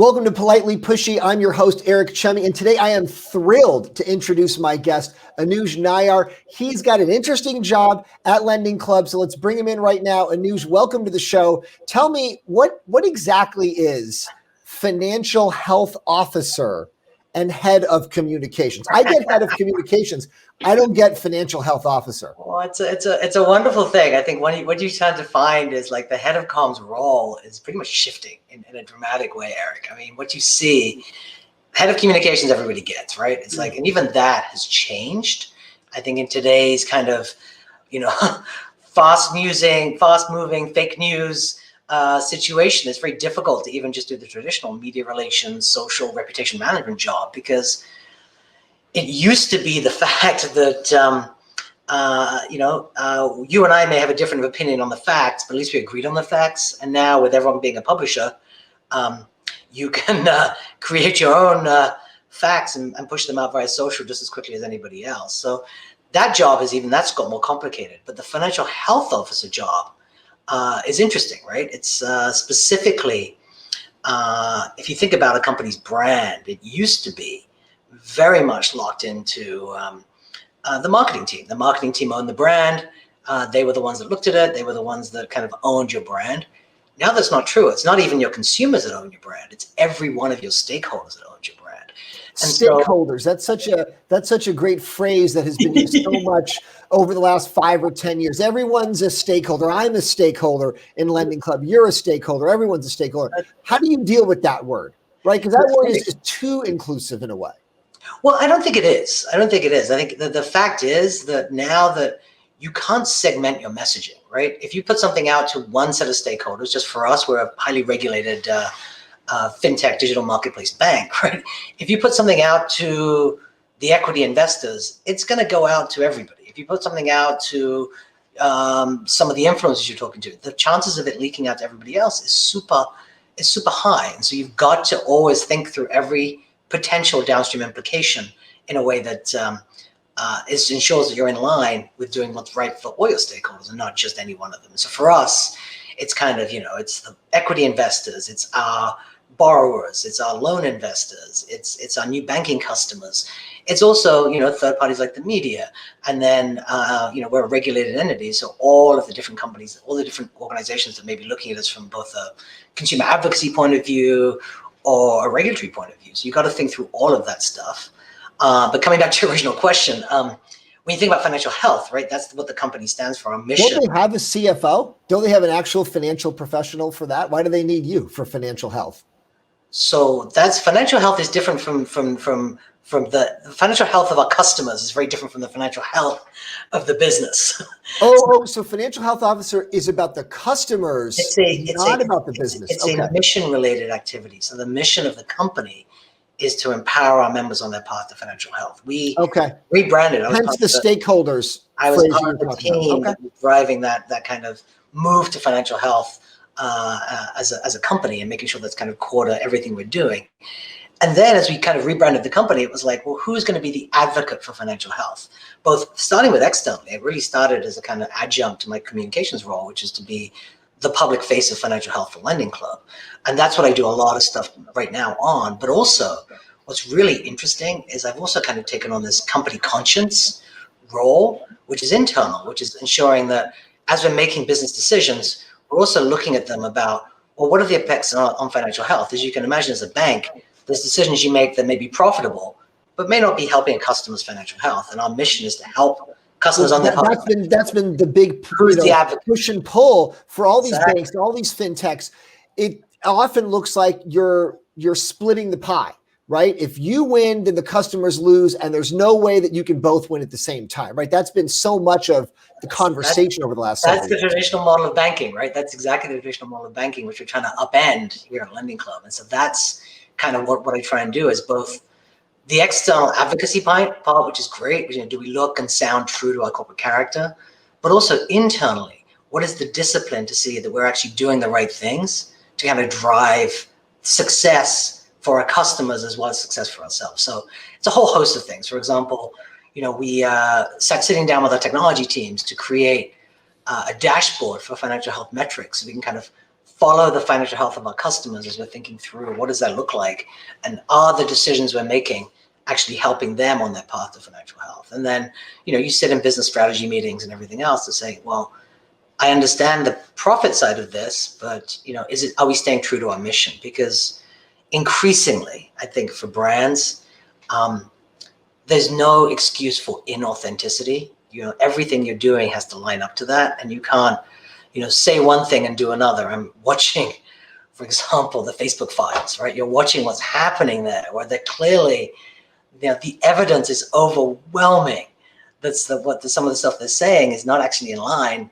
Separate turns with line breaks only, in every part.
Welcome to Politely Pushy. I'm your host, Eric Chummy, and today I am thrilled to introduce my guest, Anuj Nayar. He's got an interesting job at Lending Club, so let's bring him in right now. Anuj, welcome to the show. Tell me, what exactly is financial health officer and head of communications? I get head of communications. I don't get financial health officer.
Well, it's a wonderful thing. I think what you tend to find is like the head of comms role is pretty much shifting in a dramatic way, Eric. I mean, what you see, head of communications, everybody gets, right? It's like, and even that has changed. I think in today's kind of, fast moving fake news situation, it's very difficult to even just do the traditional media relations, social reputation management job, because it used to be the fact that, you and I may have a different opinion on the facts, but at least we agreed on the facts. And now with everyone being a publisher, you can create your own facts and push them out via social just as quickly as anybody else. So that job that's got more complicated. But the financial health officer job is interesting, right? It's specifically, if you think about a company's brand, it used to be very much locked into the marketing team. The marketing team owned the brand. They were the ones that looked at it. They were the ones that kind of owned your brand. Now that's not true. It's not even your consumers that own your brand. It's every one of your stakeholders that owns your brand. And
stakeholders. That's such a great phrase that has been used so much over the last 5 or 10 years. Everyone's a stakeholder. I'm a stakeholder in Lending Club. You're a stakeholder. Everyone's a stakeholder. How do you deal with that word? Right? Because that word is too inclusive in a way.
Well, I don't think it is. I think the fact is that now that you can't segment your messaging, right? If you put something out to one set of stakeholders, just for us, we're a highly regulated fintech digital marketplace bank, right? If you put something out to the equity investors, it's going to go out to everybody. If you put something out to some of the influencers you're talking to, the chances of it leaking out to everybody else is super high. And so you've got to always think through every potential downstream implication in a way that ensures that you're in line with doing what's right for all your stakeholders and not just any one of them. So for us, it's kind of, it's the equity investors, it's our borrowers, it's our loan investors, it's our new banking customers. It's also, third parties like the media. And then, we're a regulated entity. So all of the different companies, all the different organizations that may be looking at us from both a consumer advocacy point of view or a regulatory point of view. So you got to think through all of that stuff. But coming back to your original question, when you think about financial health, right, that's what the company stands for, our mission.
Don't they have a CFO? Don't they have an actual financial professional for that? Why do they need you for financial health?
So that's financial health is different from the financial health of our customers is very different from the financial health of the business.
So financial health officer is about the customers, it's not about the business.
It's a mission-related activity. So the mission of the company is to empower our members on their path to financial health. We rebranded.
Hence the stakeholders.
I was part of the team that was driving that kind of move to financial health as a company and making sure that's kind of core to everything we're doing. And then as we kind of rebranded the company, it was like, well, who's going to be the advocate for financial health? Both starting with externally, it really started as a kind of adjunct to my communications role, which is to be the public face of financial health for Lending Club. And that's what I do a lot of stuff right now on. But also what's really interesting is I've also kind of taken on this company conscience role, which is internal, which is ensuring that as we're making business decisions, we're also looking at them about, well, what are the effects on financial health? As you can imagine, as a bank, there's decisions you make that may be profitable, but may not be helping a customer's financial health. And our mission is to help customers on their path.
That's been the big push and pull for all these banks, all these fintechs. It often looks like you're splitting the pie, right? If you win, then the customers lose, and there's no way that you can both win at the same time, right? That's been so much of the conversation over the last several years.
That's the traditional model of banking, right? That's exactly the traditional model of banking, which we're trying to upend here at Lending Club. And so that's kind of what I try and do is both the external advocacy part, which is great. Do we look and sound true to our corporate character? But also internally, what is the discipline to see that we're actually doing the right things to kind of drive success for our customers as well as success for ourselves? So it's a whole host of things. For example, we sat sitting down with our technology teams to create a dashboard for financial health metrics so we can kind of follow the financial health of our customers as we're thinking through what does that look like, and are the decisions we're making actually helping them on their path to financial health. And then, you sit in business strategy meetings and everything else to say, well, I understand the profit side of this, but are we staying true to our mission? Because increasingly, I think for brands, there's no excuse for inauthenticity. Everything you're doing has to line up to that, and you can't, say one thing and do another. I'm watching, for example, the Facebook files, right? You're watching what's happening there, where they're clearly, the evidence is overwhelming. Some of the stuff they're saying is not actually in line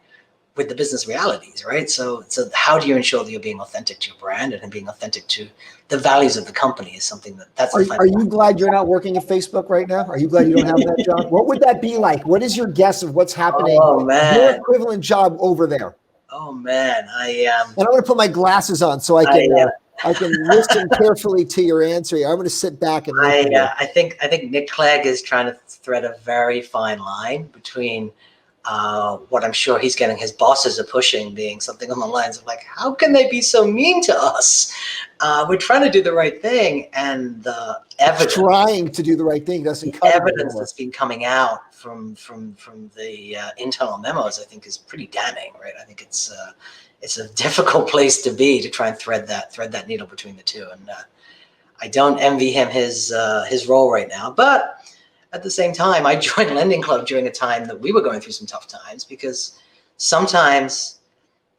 with the business realities, right? So how do you ensure that you're being authentic to your brand and being authentic to the values of the company is something that's.
Are you glad you're not working at Facebook right now? Are you glad you don't have that job? What would that be like? What is your guess of what's happening?
Oh man,
your equivalent job over there.
Oh man,
And I'm going to put my glasses on so I can listen carefully to your answer. I'm going to sit back and listen.
I think Nick Clegg is trying to thread a very fine line between what I'm sure he's getting his bosses are pushing, being something on the lines of like, how can they be so mean to us? We're trying to do the right thing, and the evidence
trying to do the right thing doesn't
the evidence that's been coming out from the internal memos, I think, is pretty damning, right? I think it's a difficult place to be, to try and thread that needle between the two, and I don't envy him his role right now. But at the same time, I joined Lending Club during a time that we were going through some tough times, because sometimes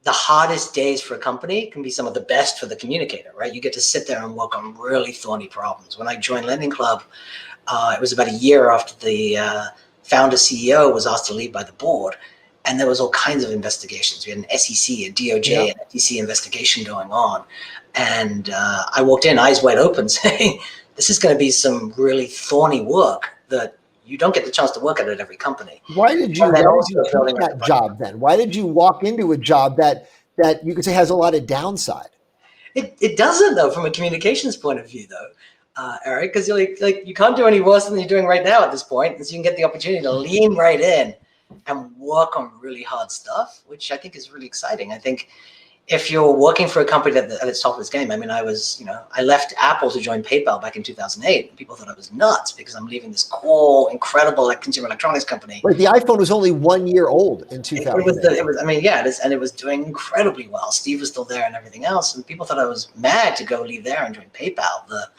the hardest days for a company can be some of the best for the communicator, right? You get to sit there and work on really thorny problems. When I joined Lending Club, it was about a year after the founder CEO was asked to leave by the board, and there was all kinds of investigations. We had an SEC, a DOJ, an FTC investigation going on. And I walked in eyes wide open saying, this is going to be some really thorny work that you don't get the chance to work at every company.
Why did you take that job then? Why did you walk into a job that you could say has a lot of downside?
It doesn't, though, from a communications point of view, though, Eric, because you're like you can't do any worse than you're doing right now at this point, and so you can get the opportunity to lean right in and work on really hard stuff, which I think is really exciting. I think if you're working for a company at its top of its game, I mean, I left Apple to join PayPal back in 2008. And people thought I was nuts because I'm leaving this cool, incredible consumer electronics company.
Right, the iPhone was only 1 year old in 2008.
It was doing incredibly well. Steve was still there and everything else, and people thought I was mad to go leave there and join PayPal, the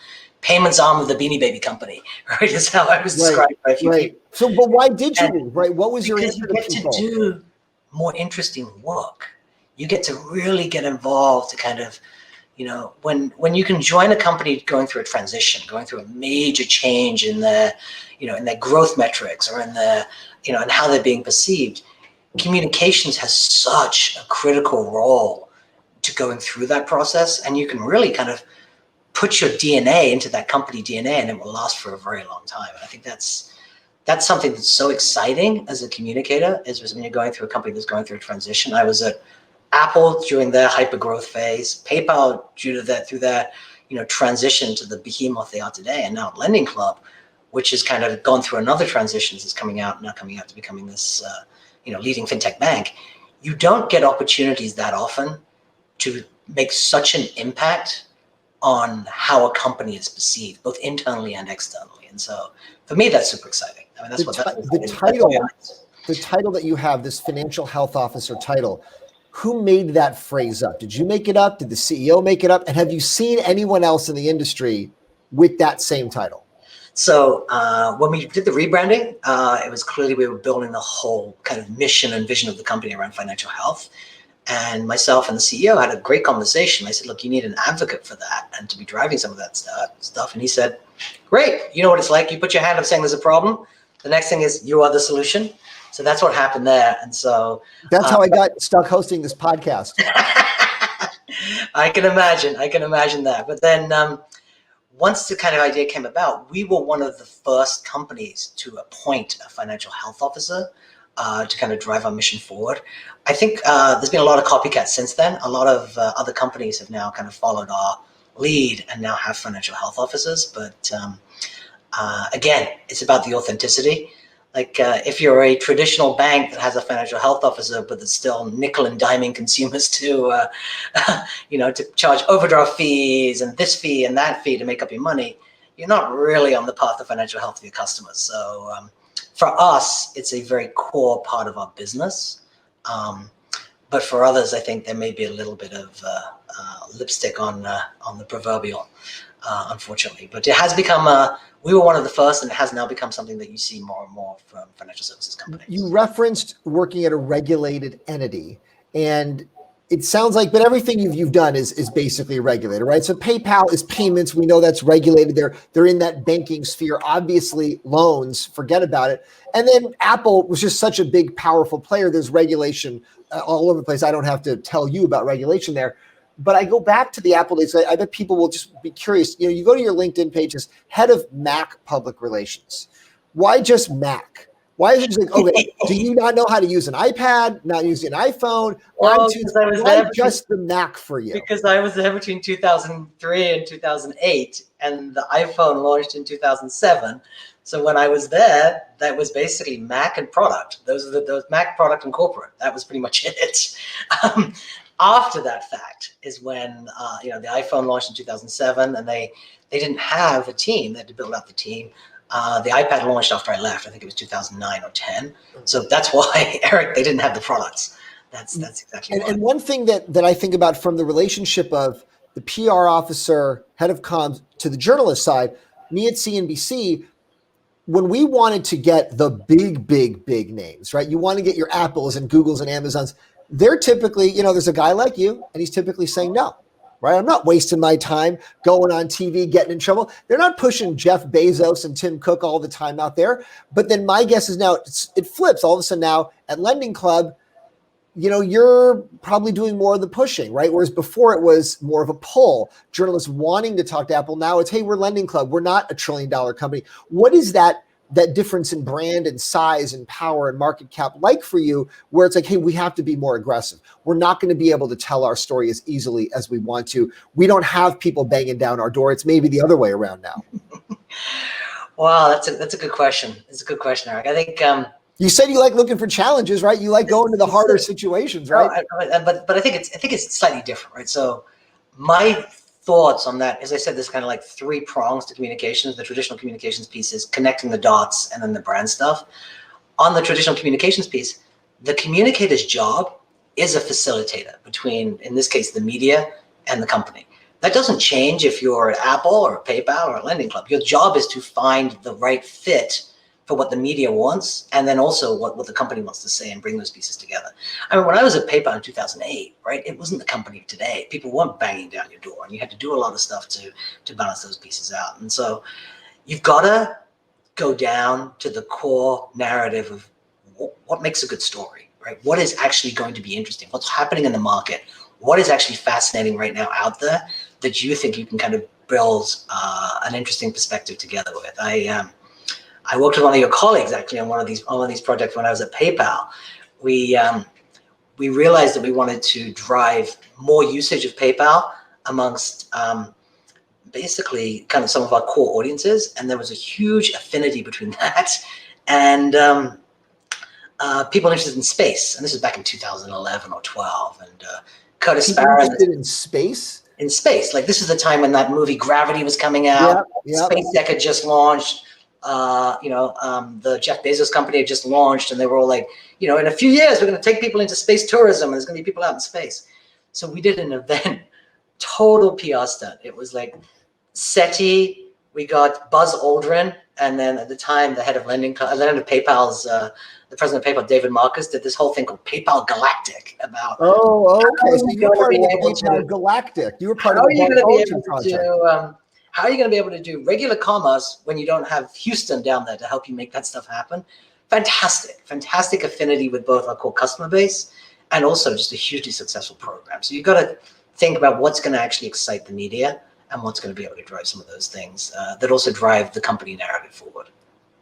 payments arm of the Beanie Baby company, right? Is how I was described by a few people.
So, but why did you leave, right? What was your answer?
Because you get to do more interesting work. You get to really get involved to kind of, when you can join a company going through a transition, going through a major change in their, in their growth metrics, or in their, and how they're being perceived, communications has such a critical role to going through that process. And you can really kind of put your DNA into that company DNA, and it will last for a very long time. And I think that's something that's so exciting as a communicator, is when you're going through a company that's going through a transition. I was at Apple during their hyper growth phase, PayPal through their transition to the behemoth they are today, and now Lending Club, which has kind of gone through another transition, is coming out to becoming this leading fintech bank. You don't get opportunities that often to make such an impact on how a company is perceived, both internally and externally. And so for me, that's super exciting. I mean,
the title that you have, this financial health officer title, who made that phrase up? Did you make it up? Did the CEO make it up? And have you seen anyone else in the industry with that same title?
So when we did the rebranding, it was clearly we were building the whole kind of mission and vision of the company around financial health. And myself and the CEO had a great conversation. I said, look, you need an advocate for that and to be driving some of that stuff. And he said, great. You know what it's like. You put your hand up saying there's a problem. The next thing is you are the solution. So that's what happened there. And so
that's how I got stuck hosting this podcast.
I can imagine that. But then once the kind of idea came about, we were one of the first companies to appoint a financial health officer to kind of drive our mission forward. I think there's been a lot of copycats since then. A lot of other companies have now kind of followed our lead and now have financial health officers. But again, it's about the authenticity. if you're a traditional bank that has a financial health officer, but that's still nickel and diming consumers to, to charge overdraft fees and this fee and that fee to make up your money, you're not really on the path of financial health of your customers. So for us, it's a very core part of our business. But for others, I think there may be a little bit of lipstick on the proverbial, unfortunately. But it has become we were one of the first, and it has now become something that you see more and more from financial services companies.
You referenced working at a regulated entity, and it sounds like, but everything you've done is basically regulated, right? So PayPal is payments. We know that's regulated. They're in that banking sphere. Obviously, loans, forget about it. And then Apple was just such a big, powerful player. There's regulation all over the place. I don't have to tell you about regulation there. But I go back to the Apple days. I bet people will just be curious. You go to your LinkedIn page as head of Mac public relations. Why just Mac? Why is it just like, okay, do you not know how to use an iPad, not using an iPhone?
Well,
why just the Mac for you?
Because I was there between 2003 and 2008, and the iPhone launched in 2007. So when I was there, that was basically Mac and product. Those Mac, product, and corporate. That was pretty much it. After that fact is when the iPhone launched in 2007, and they didn't have a team. They had to build out the team. The iPad launched after I left. I think it was 2009 or 10. So that's why, Eric, they didn't have the products. That's exactly why.
And one thing that I think about from the relationship of the PR officer, head of comms, to the journalist side, me at CNBC, when we wanted to get the big names, right? You want to get your Apples and Googles and Amazons. They're typically, there's a guy like you, and he's typically saying no, right? I'm not wasting my time going on TV, getting in trouble. They're not pushing Jeff Bezos and Tim Cook all the time out there. But then my guess is now it flips. All of a sudden now at Lending Club, you're probably doing more of the pushing, right? Whereas before it was more of a pull, journalists wanting to talk to Apple. Now it's, hey, we're Lending Club. We're not a $1 trillion company. What is that difference in brand and size and power and market cap like for you, where it's like, hey, we have to be more aggressive. We're not going to be able to tell our story as easily as we want to. We don't have people banging down our door. It's maybe the other way around now.
Wow, that's a good question. It's a good question, Eric. I think
you said you like looking for challenges, right? You like going to the harder situations, right?
But I think it's slightly different, right? So my thoughts on that, as I said, there's kind of like three prongs to communications. The traditional communications piece is connecting the dots, and then the brand stuff. On the traditional communications piece, the communicator's job is a facilitator between, in this case, the media and the company. That doesn't change if you're at Apple or PayPal or a Lending Club. Your job is to find the right fit for what the media wants, and then also what the company wants to say, and bring those pieces together. I mean, when I was at PayPal in 2008, right, it wasn't the company of today. People weren't banging down your door, and you had to do a lot of stuff to balance those pieces out. And so you've got to go down to the core narrative of what makes a good story, right? What is actually going to be interesting? What's happening in the market? What is actually fascinating right now out there that you think you can kind of build an interesting perspective together with? I worked with one of your colleagues actually on one of these projects when I was at PayPal. We realized that we wanted to drive more usage of PayPal amongst basically kind of some of our core audiences, and there was a huge affinity between that and people interested in space. And this is back in 2011 or 12. And Curtis Sparrow
interested in space.
In space, like this is the time when that movie Gravity was coming out. Yep. SpaceX had just launched. The Jeff Bezos company had just launched, and they were all like, in a few years, we're going to take people into space tourism, and there's going to be people out in space. So we did an event, total PR stunt. It was like SETI, we got Buzz Aldrin, and then at the time, the head of PayPal's, the president of PayPal, David Marcus, did this whole thing called PayPal Galactic about.
Oh, okay. So you're part of the PayPal Galactic. You were part of the Buzz Aldrin project.
How are you going to be able to do regular commerce when you don't have Houston down there to help you make that stuff happen? Fantastic affinity with both our core customer base and also just a hugely successful program. So you've got to think about what's going to actually excite the media and what's going to be able to drive some of those things that also drive the company narrative forward.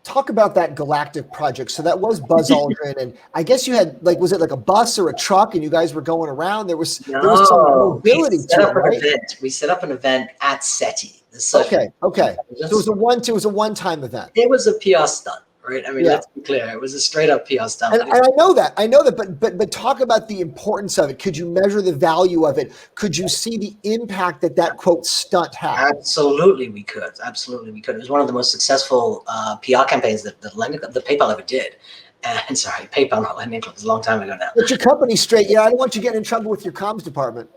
Talk about that Galactic project. So that was Buzz Aldrin, and I guess you had was it like a bus or a truck, and you guys were going around? There was some mobility to it, right?
We set up an event at SETI.
Okay. So it was a one-time event.
It was a PR stunt, right? I mean,
Yeah.
let's be clear. It was a straight up PR stunt.
And I know that, but talk about the importance of it. Could you measure the value of it? Could you see the impact that quote stunt had?
Absolutely, we could. Absolutely, we could. It was one of the most successful PR campaigns that PayPal ever did. And sorry, PayPal, not Lending Club. It was a long time ago now.
Get your company straight. Yeah, I don't want you getting in trouble with your comms department.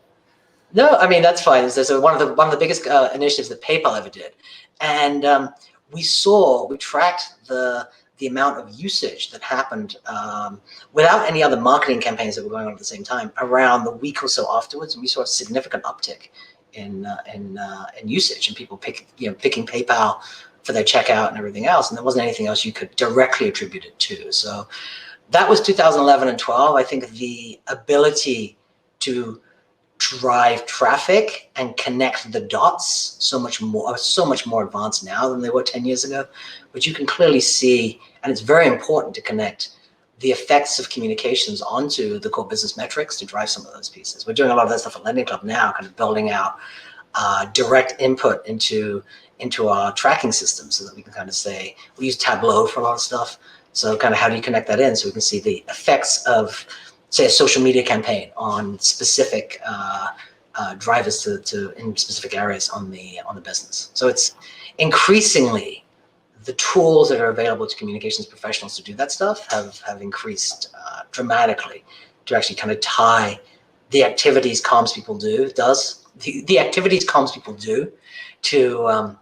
No, I mean that's fine. It's one of the biggest initiatives that PayPal ever did, and we tracked the amount of usage that happened without any other marketing campaigns that were going on at the same time around the week or so afterwards, and we saw a significant uptick in usage and people picking PayPal for their checkout and everything else, and there wasn't anything else you could directly attribute it to. So that was 2011 and 12. I think the ability to drive traffic and connect the dots so much more advanced now than they were 10 years ago. But you can clearly see, and it's very important to connect the effects of communications onto the core business metrics to drive some of those pieces. We're doing a lot of that stuff at Lending Club now, kind of building out direct input into our tracking system so that we can kind of say, we use Tableau for a lot of stuff. So kind of how do you connect that in so we can see the effects of, say, a social media campaign on specific drivers to in specific areas on the business. So it's increasingly the tools that are available to communications professionals to do that stuff have increased dramatically to actually kind of tie the activities comms people do to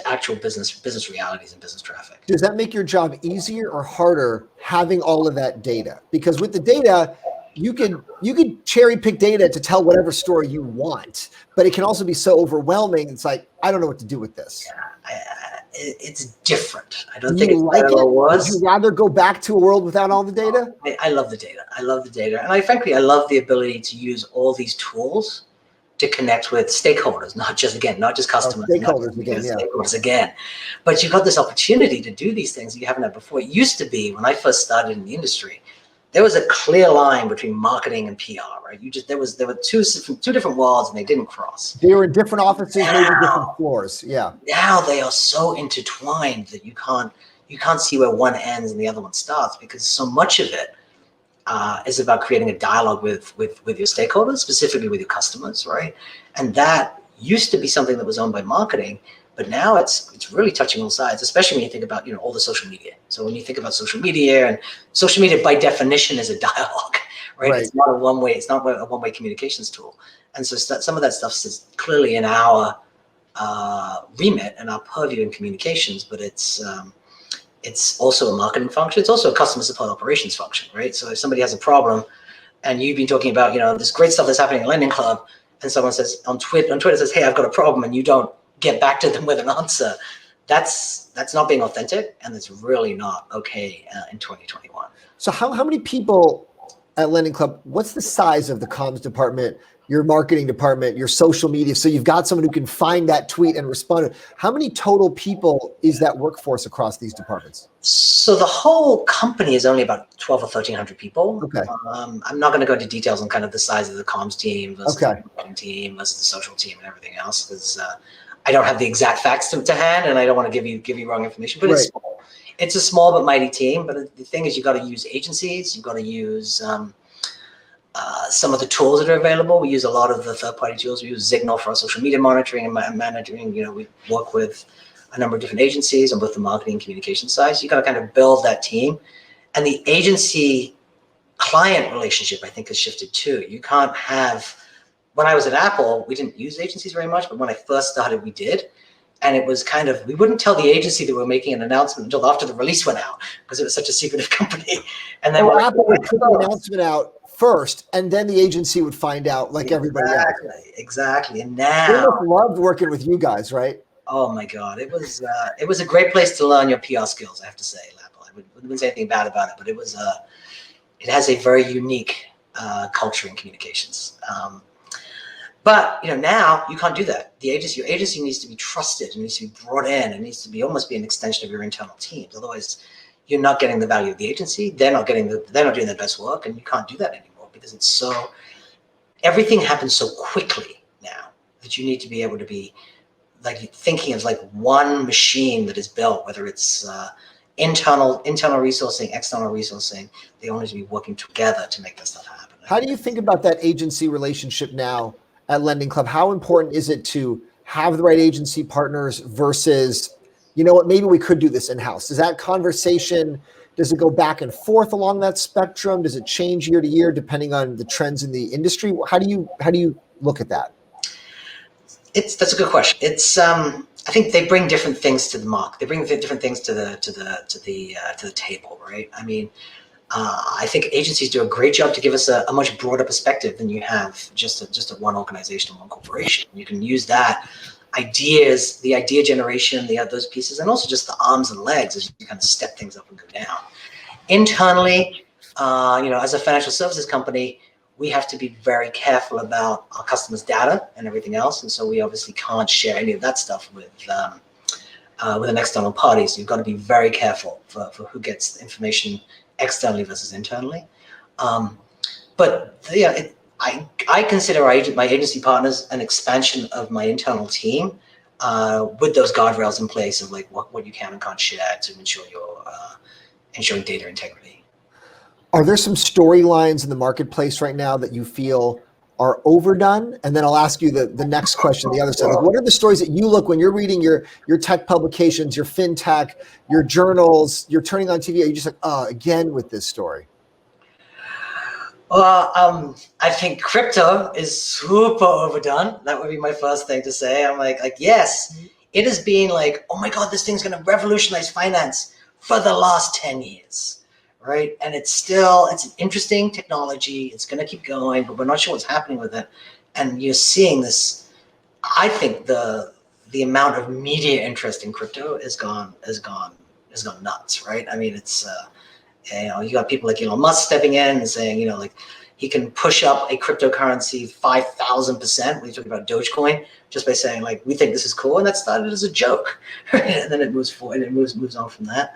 actual business realities and business traffic.
Does that make your job easier or harder having all of that data? Because with the data, you could cherry pick data to tell whatever story you want, but it can also be so overwhelming. It's like, I don't know what to do with this.
It's different. I don't think
it's like it
was.
Would you rather go back to a world without all the data?
I love the data. I love the data. And frankly, I love the ability to use all these tools to connect with stakeholders, not just customers. Stakeholders again. But you've got this opportunity to do these things that you haven't had before. It used to be, when I first started in the industry, there was a clear line between marketing and PR, right? There were two different worlds and they didn't cross.
They were in different offices, maybe different floors. Yeah.
Now they are so intertwined that you can't see where one ends and the other one starts, because so much of it is about creating a dialogue with your stakeholders, specifically with your customers, right? And that used to be something that was owned by marketing, but now it's really touching all sides, especially when you think about all the social media. So when you think about social media by definition is a dialogue, right? It's not a one-way communications tool, and so some of that stuff is clearly in our remit and our purview in communications, but it's also a marketing function. It's also a customer support operations function, right? So if somebody has a problem and you've been talking about, this great stuff that's happening at Lending Club, and someone says on Twitter says, hey, I've got a problem, and you don't get back to them with an answer, that's not being authentic, and it's really not okay in 2021.
So how many people at Lending Club, what's the size of the comms department, your marketing department, your social media? So you've got someone who can find that tweet and respond. How many total people is that workforce across these departments?
So the whole company is only about 12 or 1,300 people.
Okay.
I'm not going to go into details on kind of the size of the comms team versus
the
marketing team versus the social team and everything else, because I don't have the exact facts to hand, and I don't want to give you wrong information. But it's a small but mighty team. But the thing is, you've got to use agencies. You've got to use some of the tools that are available. We use a lot of the third-party tools. We use Signal for our social media monitoring and managing. We work with a number of different agencies on both the marketing and communication side. So you got to kind of build that team. And the agency client relationship, I think, has shifted too. You can't have, when I was at Apple, we didn't use agencies very much, but when I first started, we did. And it was kind of, we wouldn't tell the agency that we were making an announcement until after the release went out, because it was such a secretive company. And then
Apple would put the announcement out first, and then the agency would find out, like everybody else.
Exactly. And now
they must loved working with you guys, right?
Oh my God, it was a great place to learn your PR skills, I have to say, Apple. I wouldn't say anything bad about it, but it has a very unique culture in communications. But now you can't do that. Your agency needs to be trusted, and needs to be brought in, and needs to be almost an extension of your internal teams. Otherwise, you're not getting the value of the agency. They're not doing their best work, and you can't do that anymore, because everything happens so quickly now that you need to be able to be like thinking of like one machine that is built, whether it's internal resourcing, external resourcing. They all need to be working together to make that stuff happen.
How do you think about that agency relationship now at Lending Club? How important is it to have the right agency partners versus, you know what, maybe we could do this in-house? Is that conversation, does it go back and forth along that spectrum? Does it change year to year depending on the trends in the industry? How do you look at that?
That's a good question. It's I think they bring different things to the market. They bring different things to the table, right? I mean, I think agencies do a great job to give us a much broader perspective than you have just a one organization, one corporation. You can use that ideas, the idea generation, those pieces, and also just the arms and legs as you kind of step things up and go down. Internally, as a financial services company, we have to be very careful about our customers' data and everything else, and so we obviously can't share any of that stuff with an external party. So you've got to be very careful for who gets information externally versus internally. But yeah, I consider my agency partners an expansion of my internal team with those guardrails in place of like what you can and can't share to ensure your ensuring data integrity.
Are there some storylines in the marketplace right now that you feel are overdone? And then I'll ask you the next question, the other side. Like, what are the stories that you look when you're reading your tech publications, your fintech, your journals, you're turning on TV, are you just like, oh, again with this story?
Well, I think crypto is super overdone. That would be my first thing to say. I'm like yes, it has been like, oh my God, this thing's going to revolutionize finance for the last 10 years. Right. And it's an interesting technology. It's going to keep going, but we're not sure what's happening with it. And you're seeing this. I think the amount of media interest in crypto has gone nuts. Right. I mean, it's, you got people like Elon Musk stepping in and saying, like he can push up a cryptocurrency 5,000% when you talk about Dogecoin just by saying like, we think this is cool. And that started as a joke. Right? And then it moves forward and it moves on from that.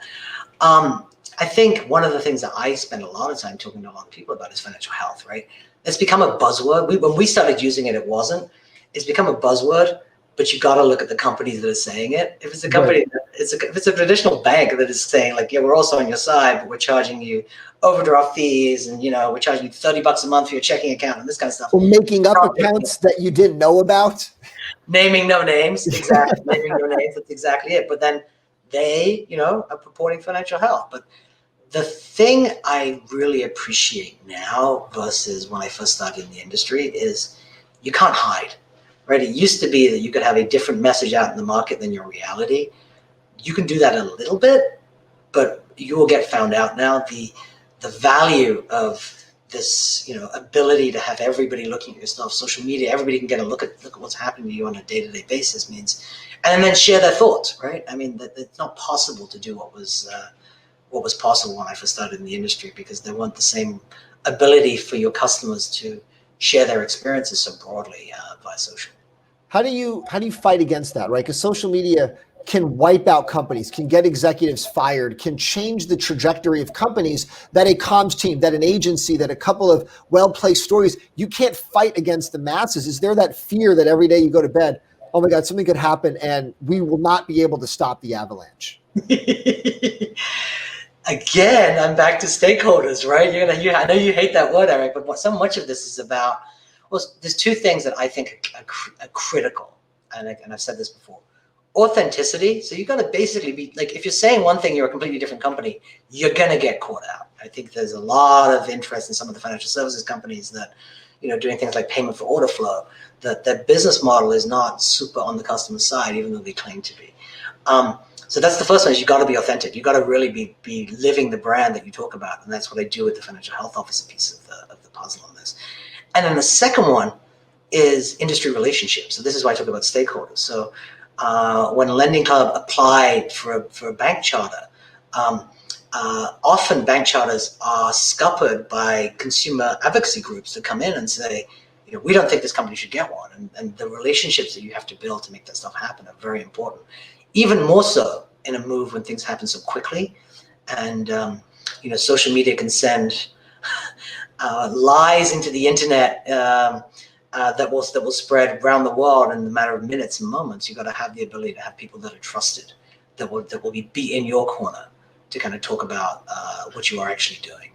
I think one of the things that I spend a lot of time talking to a lot of people about is financial health, right? It's become a buzzword. When we started using it, it wasn't. It's become a buzzword, but you got to look at the companies that are saying it. If it's a company, right. If it's a traditional bank that is saying like, yeah, we're also on your side, but we're charging you overdraft fees and, we're charging you $30 a month for your checking account and this kind of stuff.
Well, making up accounts that you didn't know about.
Naming no names. Exactly. Naming no names. That's exactly it. But then they, are purporting financial health. But the thing I really appreciate now versus when I first started in the industry is you can't hide, right? It used to be that you could have a different message out in the market than your reality. You can do that a little bit, but you will get found out now. The value of this, ability to have everybody looking at your stuff, social media, everybody can get a look at what's happening to you on a day-to-day basis means, and then share their thoughts, right? I mean, it's not possible to do what was possible when I first started in the industry because there weren't the same ability for your customers to share their experiences so broadly via social.
How do you fight against that, right? Because social media can wipe out companies, can get executives fired, can change the trajectory of companies that a comms team, that an agency, that a couple of well-placed stories, you can't fight against the masses. Is there that fear that every day you go to bed, oh my God, something could happen and we will not be able to stop the avalanche?
Again, I'm back to stakeholders, right? I know you hate that word, Eric, but so much of this is about, well, there's two things that I think are critical, and I've said this before. Authenticity. So you got to basically be like, if you're saying one thing, you're a completely different company, you're going to get caught out. I think there's a lot of interest in some of the financial services companies that, doing things like payment for order flow, that their business model is not super on the customer side, even though they claim to be. So that's the first one is you got to be authentic. You got to really be living the brand that you talk about. And that's what I do with the financial health officer piece of the puzzle on this. And then the second one is industry relationships. So this is why I talk about stakeholders. So when Lending Club applied for a bank charter, often bank charters are scuppered by consumer advocacy groups that come in and say, we don't think this company should get one. And the relationships that you have to build to make that stuff happen are very important. Even more so in a move when things happen so quickly, and social media can send lies into the internet that will spread around the world in a matter of minutes and moments. You got to have the ability to have people that are trusted, that will be in your corner to kind of talk about what you are actually doing.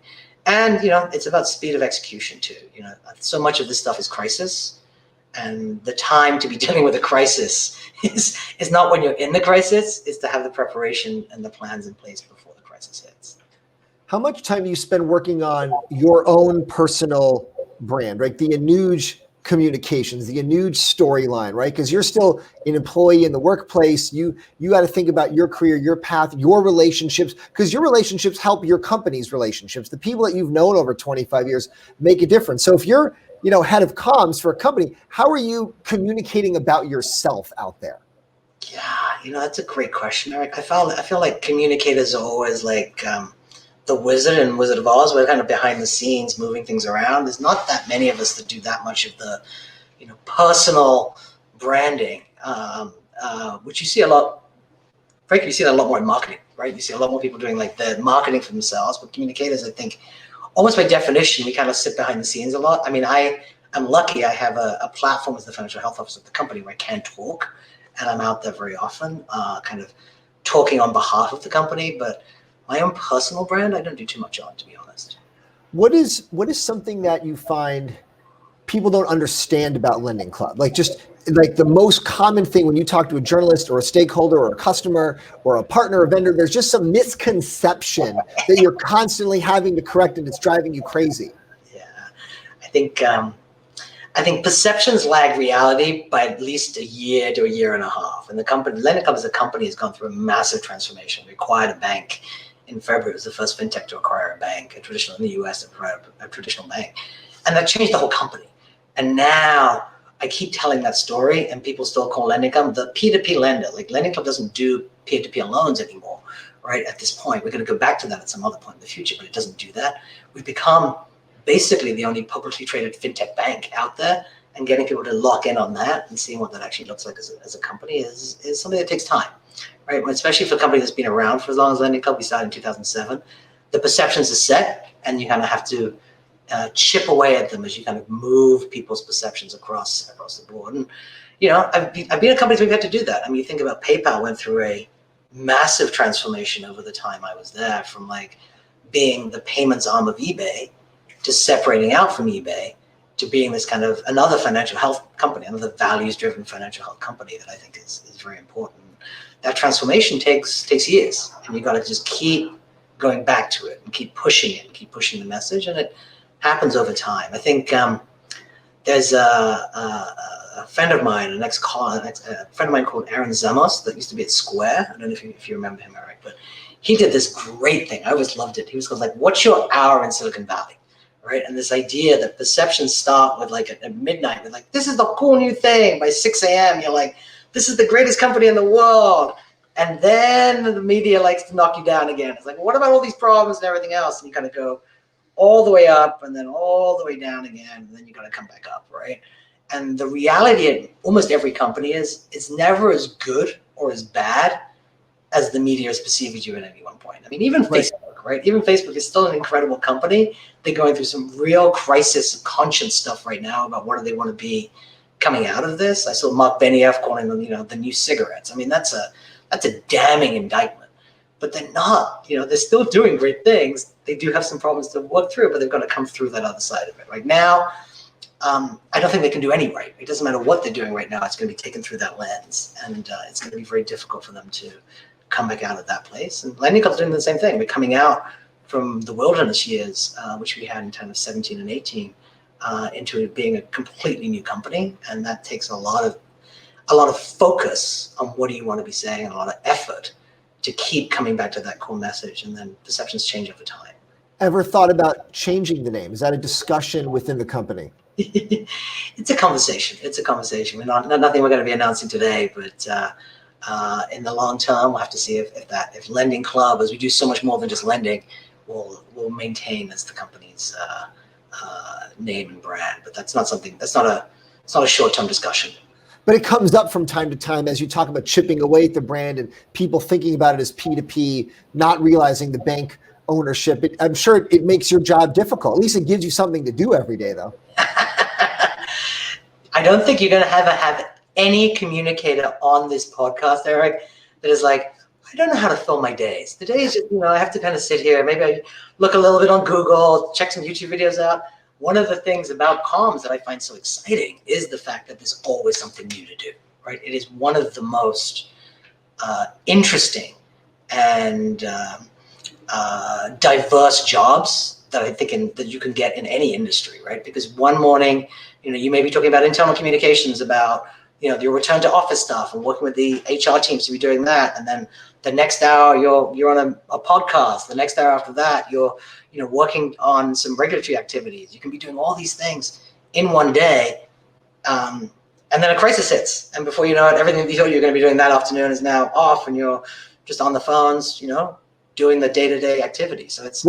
And, you know, it's about speed of execution too. You know, so much of this stuff is crisis, and the time to be dealing with a crisis is not when you're in the crisis, it's to have the preparation and the plans in place before the crisis hits.
How much time do you spend working on your own personal brand, right? The Anuj communications, the Anuj storyline, right? Because you're still an employee in the workplace. You got to think about your career, your path, your relationships, because your relationships help your company's relationships. The people that you've known over 25 years make a difference. So if you're, you know, head of comms for a company, how are you communicating about yourself out there?
Yeah, you know, that's a great question, Eric. I feel like communicators are always like the Wizard and Wizard of Oz. We're kind of behind the scenes, moving things around. There's not that many of us that do that much of the, you know, personal branding, which you see a lot. Frankly, you see that a lot more in marketing, right? You see a lot more people doing like the marketing for themselves, but communicators, I think, almost by definition, we kind of sit behind the scenes a lot. I mean, I'm lucky. I have a platform as the financial health officer of the company where I can talk, and I'm out there very often, kind of talking on behalf of the company. But my own personal brand, I don't do too much on, to be honest.
What is something that you find people don't understand about Lending Club? Like just like the most common thing when you talk to a journalist or a stakeholder or a customer or a partner or vendor, there's just some misconception that you're constantly having to correct and it's driving you crazy.
Yeah, I think perceptions lag reality by at least a year to a year and a half. And the company, Lending Club as a company, has gone through a massive transformation. We acquired a bank in February. It was the first fintech to acquire a bank, a traditional in the US, a traditional bank. And that changed the whole company. And now I keep telling that story, and people still call Lending Club the P2P lender. Like Lending Club doesn't do peer-to-peer loans anymore, right? At this point, we're going to go back to that at some other point in the future, but it doesn't do that. We've become basically the only publicly traded fintech bank out there, and getting people to lock in on that and seeing what that actually looks like as a company is something that takes time, right? Especially for a company that's been around for as long as Lending Club. We started in 2007. The perceptions are set, and you kind of have to chip away at them as you kind of move people's perceptions across the board. And, you know, I've been at companies where we've had to do that. I mean, you think about PayPal went through a massive transformation over the time I was there, from like being the payments arm of eBay to separating out from eBay to being this kind of another financial health company, another values-driven financial health company that I think is very important. That transformation takes years, and you got to just keep going back to it and keep pushing it and keep pushing the message, and it happens over time. I think there's a friend of mine, a friend of mine called Aaron Zamos that used to be at Square. I don't know if you remember him, Eric, but he did this great thing. I always loved it. He was called like, "What's your hour in Silicon Valley?" Right? And this idea that perceptions start with like at midnight with like, "This is the cool new thing." By 6 a.m., you're like, "This is the greatest company in the world." And then the media likes to knock you down again. It's like, well, what about all these problems and everything else? And you kind of go all the way up and then all the way down again, and then you got to come back up, right? And the reality at almost every company is it's never as good or as bad as the media is perceiving you at any one point. I mean, even Facebook, right? Even Facebook is still an incredible company. They're going through some real crisis of conscience stuff right now about what do they want to be coming out of this. I saw Mark Benioff calling them, you know, the new cigarettes. I mean, that's a damning indictment. But they're not, you know, they're still doing great things. They do have some problems to work through, but they've got to come through that other side of it. Right now, I don't think they can do any right. It doesn't matter what they're doing right now. It's going to be taken through that lens, and it's going to be very difficult for them to come back out of that place. And Lending Club's doing the same thing. We're coming out from the wilderness years, which we had in kind of 17 and 18, into it being a completely new company, and that takes a lot of focus on what do you want to be saying, and a lot of effort to keep coming back to that core message, and then perceptions change over time.
Ever thought about changing the name? Is that a discussion within the company?
It's a conversation. It's a conversation. Nothing we're going to be announcing today, but in the long term, we'll have to see if Lending Club, as we do so much more than just lending, will maintain as the company's name and brand. But that's not a short-term discussion.
But it comes up from time to time as you talk about chipping away at the brand and people thinking about it as P2P, not realizing the bank ownership. I'm sure it makes your job difficult. At least it gives you something to do every day, though.
I don't think you're going to have any communicator on this podcast, Eric, that is like, I don't know how to fill my days. The days, I have to kind of sit here. Maybe I look a little bit on Google, check some YouTube videos out. One of the things about comms that I find so exciting is the fact that there's always something new to do, right? It is one of the most interesting and diverse jobs that I think that you can get in any industry, right? Because one morning, you may be talking about internal communications, about your return to office stuff and working with the HR teams to be doing that, and then the next hour you're on a podcast. The next hour after that, you're working on some regulatory activities. You can be doing all these things in one day, and then a crisis hits, and before you know it, everything that you thought you were going to be doing that afternoon is now off, and you're just on the phones, doing the day-to-day activity. So it's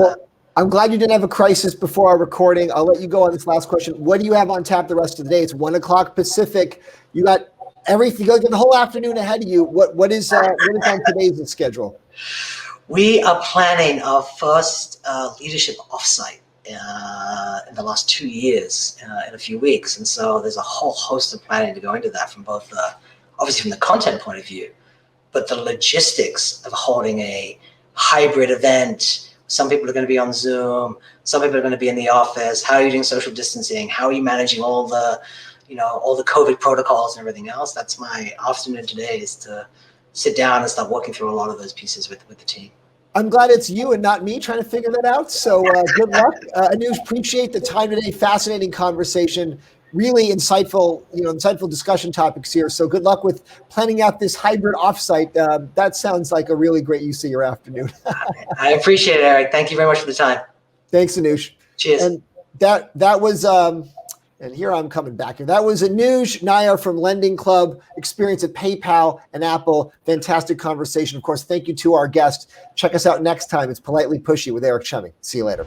I'm glad you didn't have a crisis before our recording. I'll let you go on this last question. What do you have on tap the rest of the day? It's 1 o'clock Pacific. You got everything. You got the whole afternoon ahead of you. What is on today's schedule?
We are planning our first leadership offsite in the last 2 years in a few weeks, and so there's a whole host of planning to go into that, from both obviously from the content point of view, but the logistics of holding a hybrid event. Some people are going to be on Zoom. Some people are going to be in the office. How are you doing social distancing? How are you managing all the COVID protocols and everything else? That's my afternoon today, is to sit down and start working through a lot of those pieces with the team.
I'm glad it's you and not me trying to figure that out. So good luck. Anuj, appreciate the time today. Fascinating conversation. Really insightful discussion topics here. So good luck with planning out this hybrid offsite. That sounds like a really great use of your afternoon.
I appreciate it, Eric. Thank you very much for the time.
Thanks, Anuj.
Cheers.
And that was and here I'm coming back here. That was Anuj Nayar from Lending Club, experience at PayPal and Apple. Fantastic conversation. Of course, thank you to our guest. Check us out next time. It's Politely Pushy with Eric Chummy. See you later.